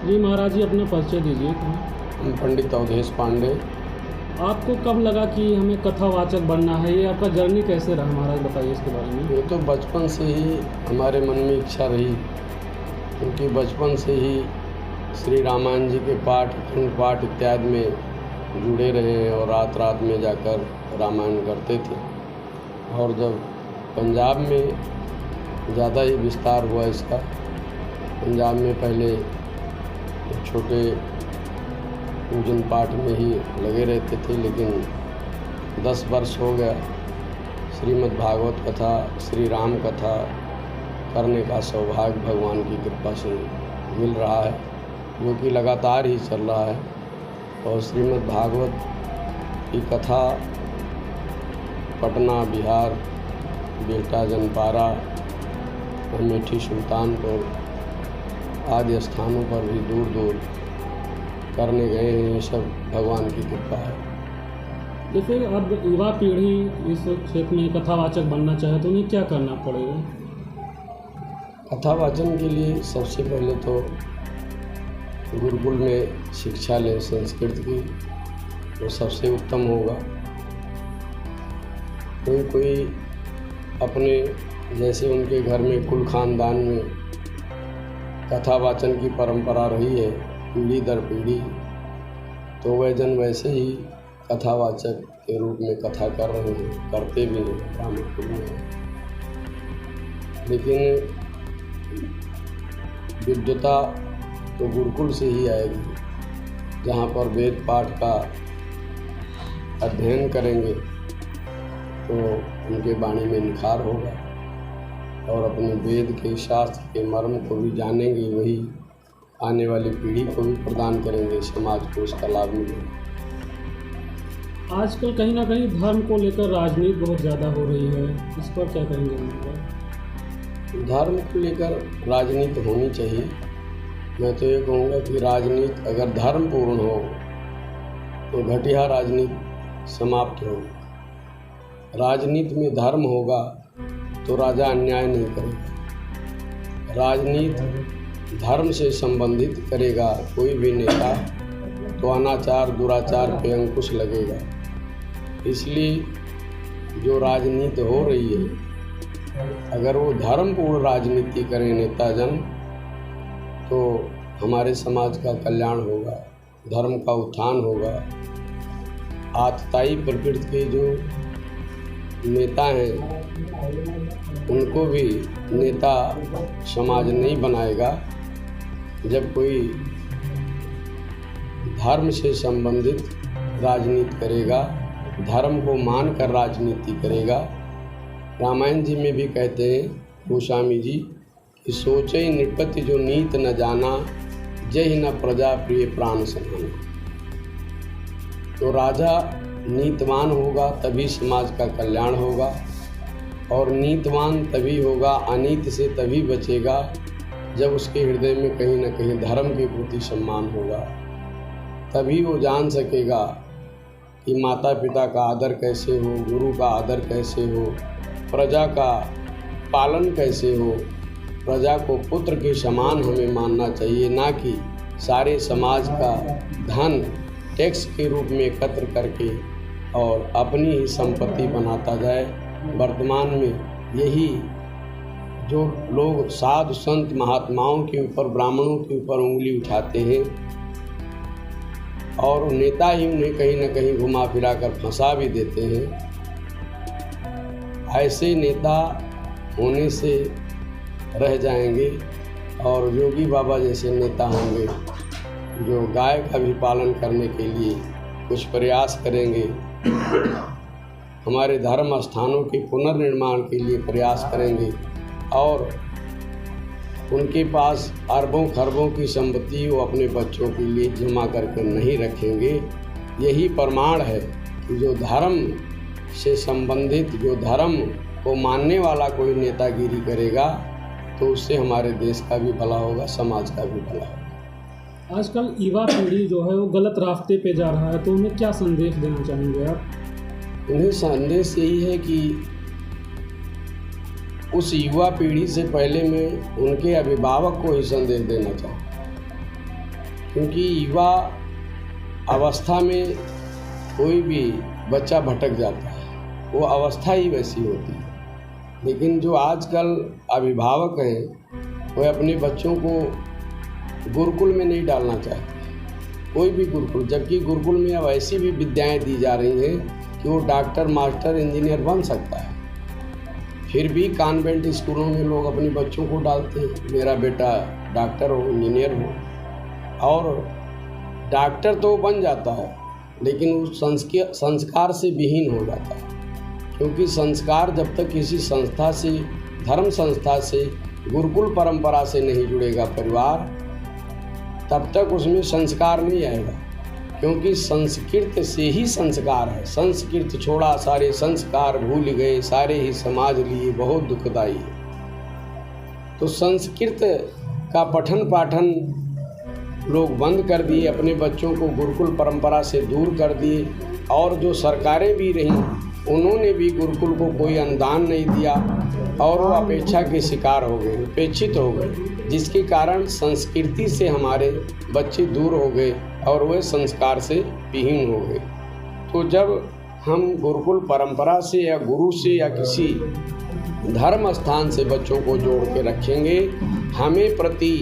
जी महाराज जी, अपना परिचय दीजिए। पंडित अवधेश पांडे। आपको कब लगा कि हमें कथावाचक बनना है? ये आपका जर्नी कैसे रहा महाराज, बताइए इसके बारे में। ये तो बचपन से ही हमारे मन में इच्छा रही, क्योंकि बचपन से ही श्री रामायण जी के पाठ, अखंड पाठ इत्यादि में जुड़े रहे हैं और रात रात में जाकर रामायण करते थे। और जब पंजाब में ज़्यादा ही विस्तार हुआ इसका, पंजाब में पहले छोटे पूजन पाठ में ही लगे रहते थे, लेकिन 10 वर्ष हो गया श्रीमद् भागवत कथा, श्री राम कथा करने का सौभाग्य भगवान की कृपा से मिल रहा है, जो कि लगातार ही चल रहा है। और श्रीमद् भागवत की कथा पटना, बिहार, बिहटा, जनपारा, अमेठी, सुल्तानपुर आदि स्थानों पर भी दूर दूर करने गए हैं। ये सब भगवान की कृपा है। जैसे अब युवा पीढ़ी इस क्षेत्र में कथावाचक बनना चाहे तो उन्हें क्या करना पड़ेगा? कथावाचन के लिए सबसे पहले तो गुरुकुल में शिक्षा लें संस्कृत की, वो सबसे उत्तम होगा। कोई अपने जैसे उनके घर में कुल खानदान में कथावाचन की परंपरा रही है पीढ़ी दर पीढ़ी, तो वह जन वैसे ही कथावाचक के रूप में कथा कर रहे हैं, करते भी हैं, ब्राह्मण में। लेकिन विद्वता तो गुरुकुल से ही आएगी, जहाँ पर वेद पाठ का अध्ययन करेंगे तो उनके वाणी में निखार होगा और अपने वेद के शास्त्र के मर्म को भी जानेंगे, वही आने वाली पीढ़ी को भी प्रदान करेंगे, समाज को उसका लाभ मिलेगा। आजकल कहीं ना कहीं धर्म को लेकर राजनीति बहुत ज़्यादा हो रही है, इस पर क्या कहेंगे महाराज? धर्म को लेकर राजनीति होनी चाहिए। मैं तो ये कहूँगा कि राजनीति अगर धर्मपूर्ण हो तो घटिया राजनीति समाप्त हो। राजनीति में धर्म होगा तो राजा अन्याय नहीं करेगा। राजनीति धर्म से संबंधित करेगा कोई भी नेता तो अनाचार दुराचार पे अंकुश लगेगा। इसलिए जो राजनीति हो रही है, अगर वो धर्मपूर्ण राजनीति करें नेता जन, तो हमारे समाज का कल्याण होगा, धर्म का उत्थान होगा। आतताई प्रकृति के जो नेता हैं उनको भी नेता समाज नहीं बनाएगा। जब कोई धर्म से संबंधित राजनीति करेगा, धर्म को मानकर राजनीति करेगा। रामायण जी में भी कहते हैं गोस्वामी जी कि सोचे नृपति जो नीत न जाना, जय न प्रजा प्रिय प्राण समाना। तो राजा नीतवान होगा तभी समाज का कल्याण होगा, और नीतवान तभी होगा, अनीत से तभी बचेगा जब उसके हृदय में कहीं न कहीं धर्म के प्रति सम्मान होगा। तभी वो जान सकेगा कि माता पिता का आदर कैसे हो, गुरु का आदर कैसे हो, प्रजा का पालन कैसे हो। प्रजा को पुत्र के समान हमें मानना चाहिए, ना कि सारे समाज का धन टैक्स के रूप में एकत्र करके और अपनी ही संपत्ति बनाता जाए। वर्तमान में यही जो लोग साधु संत महात्माओं के ऊपर, ब्राह्मणों के ऊपर उंगली उठाते हैं और नेता ही उन्हें कहीं न कहीं घुमा फिरा कर फंसा भी देते हैं, ऐसे नेता होने से रह जाएंगे और योगी बाबा जैसे नेता होंगे जो गाय का भी पालन करने के लिए कुछ प्रयास करेंगे, हमारे धर्म स्थानों के पुनर्निर्माण के लिए प्रयास करेंगे और उनके पास अरबों खरबों की संपत्ति वो अपने बच्चों के लिए जमा करके नहीं रखेंगे। यही प्रमाण है कि जो धर्म से संबंधित, जो धर्म को मानने वाला कोई नेतागिरी करेगा तो उससे हमारे देश का भी भला होगा, समाज का भी भला होगा। आजकल युवा पीढ़ी जो है वो गलत रास्ते पे जा रहा है, तो उन्हें क्या संदेश देना चाहेंगे आप? उन्हें संदेश यही है कि उस युवा पीढ़ी से पहले मैं उनके अभिभावक को ही संदेश देना चाहूँ क्योंकि युवा अवस्था में कोई भी बच्चा भटक जाता है, वो अवस्था ही वैसी होती है। लेकिन जो आजकल अभिभावक हैं वो अपने बच्चों को गुरुकुल में नहीं डालना चाहते, कोई भी गुरुकुल, जबकि गुरुकुल में अब ऐसी भी विद्याएं दी जा रही हैं कि वो डॉक्टर, मास्टर, इंजीनियर बन सकता है। फिर भी कॉन्वेंट स्कूलों में लोग अपने बच्चों को डालते हैं, मेरा बेटा डॉक्टर हो, इंजीनियर हो। और डॉक्टर तो बन जाता है लेकिन उस संस्कार से विहीन हो जाता है, क्योंकि संस्कार जब तक किसी संस्था से, धर्म संस्था से, गुरुकुल परंपरा से नहीं जुड़ेगा परिवार, तब तक उसमें संस्कार नहीं आएगा। क्योंकि संस्कृत से ही संस्कार है। संस्कृत छोड़ा सारे संस्कार भूल गए, सारे ही समाज लिए बहुत दुखदाई है। तो संस्कृत का पठन पाठन लोग बंद कर दिए, अपने बच्चों को गुरुकुल परंपरा से दूर कर दिए। और जो सरकारें भी रहीं उन्होंने भी गुरुकुल को कोई अनुदान नहीं दिया और वो अपेक्षा के शिकार हो गए, उपेक्षित हो गए, जिसके कारण संस्कृति से हमारे बच्चे दूर हो गए और वे संस्कार से विहीन हो गए। तो जब हम गुरुकुल परंपरा से या गुरु से या किसी धर्म स्थान से बच्चों को जोड़ के रखेंगे, हमें प्रति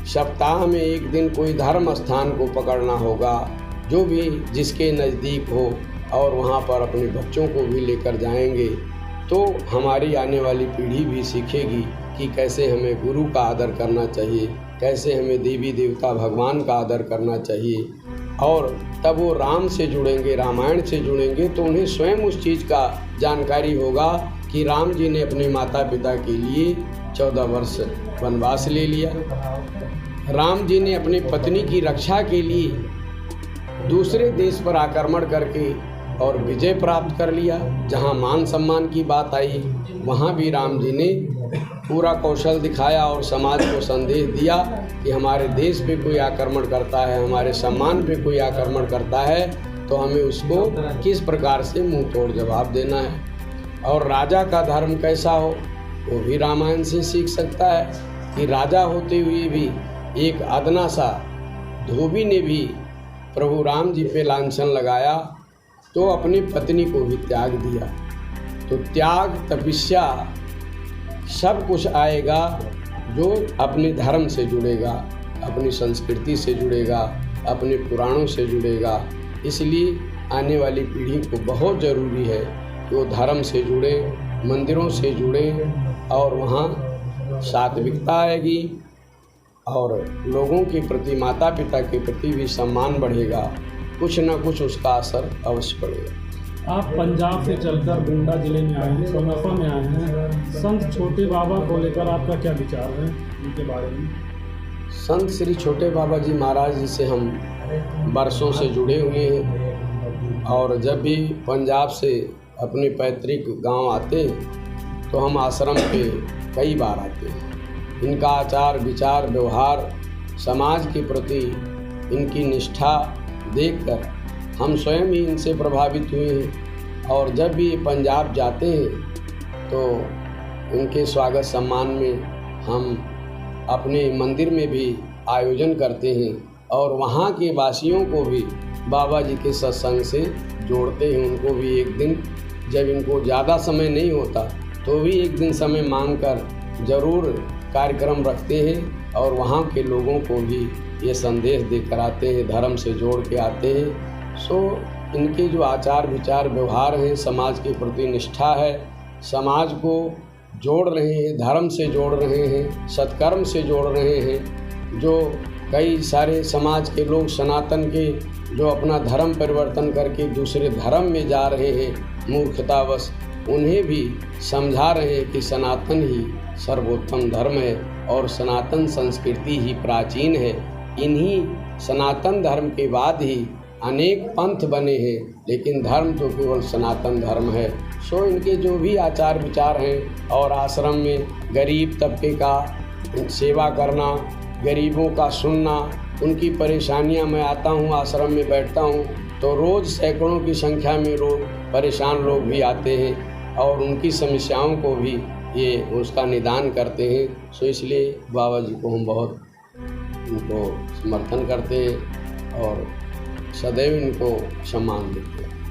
सप्ताह में एक दिन कोई धर्म स्थान को पकड़ना होगा, जो भी जिसके नज़दीक हो, और वहाँ पर अपने बच्चों को भी लेकर जाएंगे तो हमारी आने वाली पीढ़ी भी सीखेगी कि कैसे हमें गुरु का आदर करना चाहिए, कैसे हमें देवी देवता भगवान का आदर करना चाहिए। और तब वो राम से जुड़ेंगे, रामायण से जुड़ेंगे, तो उन्हें स्वयं उस चीज़ का जानकारी होगा कि राम जी ने अपने माता पिता के लिए 14 वर्ष वनवास ले लिया, राम जी ने अपनी पत्नी की रक्षा के लिए दूसरे देश पर आक्रमण करके और विजय प्राप्त कर लिया। जहाँ मान सम्मान की बात आई वहाँ भी राम जी ने पूरा कौशल दिखाया और समाज को संदेश दिया कि हमारे देश पे कोई आक्रमण करता है, हमारे सम्मान पे कोई आक्रमण करता है, तो हमें उसको किस प्रकार से मुंह तोड़ जवाब देना है। और राजा का धर्म कैसा हो वो भी रामायण से सीख सकता है कि राजा होते हुए भी एक अदना सा धोबी ने भी प्रभु राम जी पे लांछन लगाया तो अपनी पत्नी को भी त्याग दिया। तो त्याग, तपस्या सब कुछ आएगा जो अपने धर्म से जुड़ेगा, अपनी संस्कृति से जुड़ेगा, अपने पुराणों से जुड़ेगा। इसलिए आने वाली पीढ़ी को बहुत ज़रूरी है कि वो धर्म से जुड़े, मंदिरों से जुड़े, और वहाँ सात्विकता आएगी और लोगों के प्रति, माता पिता के प्रति भी सम्मान बढ़ेगा, कुछ न कुछ उसका असर अवश्य पड़ेगा। आप पंजाब से चलकर गोंडा जिले में आए हैं, सोनाफा में आए हैं। संत छोटे बाबा को लेकर आपका क्या विचार है उनके बारे में? संत श्री छोटे बाबा जी महाराज जी से हम बरसों से जुड़े हुए हैं और जब भी पंजाब से अपने पैतृक गांव आते तो हम आश्रम पे कई बार आते हैं। इनका आचार विचार व्यवहार, समाज के प्रति इनकी निष्ठा देखकर हम स्वयं ही इनसे प्रभावित हुए हैं। और जब भी पंजाब जाते हैं तो उनके स्वागत सम्मान में हम अपने मंदिर में भी आयोजन करते हैं और वहाँ के वासियों को भी बाबा जी के सत्संग से जोड़ते हैं। उनको भी एक दिन, जब इनको ज़्यादा समय नहीं होता तो भी एक दिन समय मांगकर ज़रूर कार्यक्रम रखते हैं और वहाँ के लोगों को भी ये संदेश देकर आते हैं, धर्म से जोड़ के आते हैं। सो इनके जो आचार विचार व्यवहार हैं, समाज के प्रति निष्ठा है, समाज को जोड़ रहे हैं, धर्म से जोड़ रहे हैं, सत्कर्म से जोड़ रहे हैं। जो कई सारे समाज के लोग सनातन के जो अपना धर्म परिवर्तन करके दूसरे धर्म में जा रहे हैं मूर्खतावश, उन्हें भी समझा रहे हैं कि सनातन ही सर्वोत्तम धर्म है और सनातन संस्कृति ही प्राचीन है। इन्हीं सनातन धर्म के बाद ही अनेक पंथ बने हैं, लेकिन धर्म तो केवल सनातन धर्म है। सो इनके जो भी आचार विचार हैं और आश्रम में गरीब तबके का सेवा करना, गरीबों का सुनना, उनकी परेशानियां, मैं आता हूं आश्रम में बैठता हूं तो रोज़ सैकड़ों की संख्या में लोग, परेशान लोग भी आते हैं और उनकी समस्याओं को भी ये उसका निदान करते हैं। सो इसलिए बाबा जी को हम बहुत इनको समर्थन करते और सदैव इनको सम्मान देते।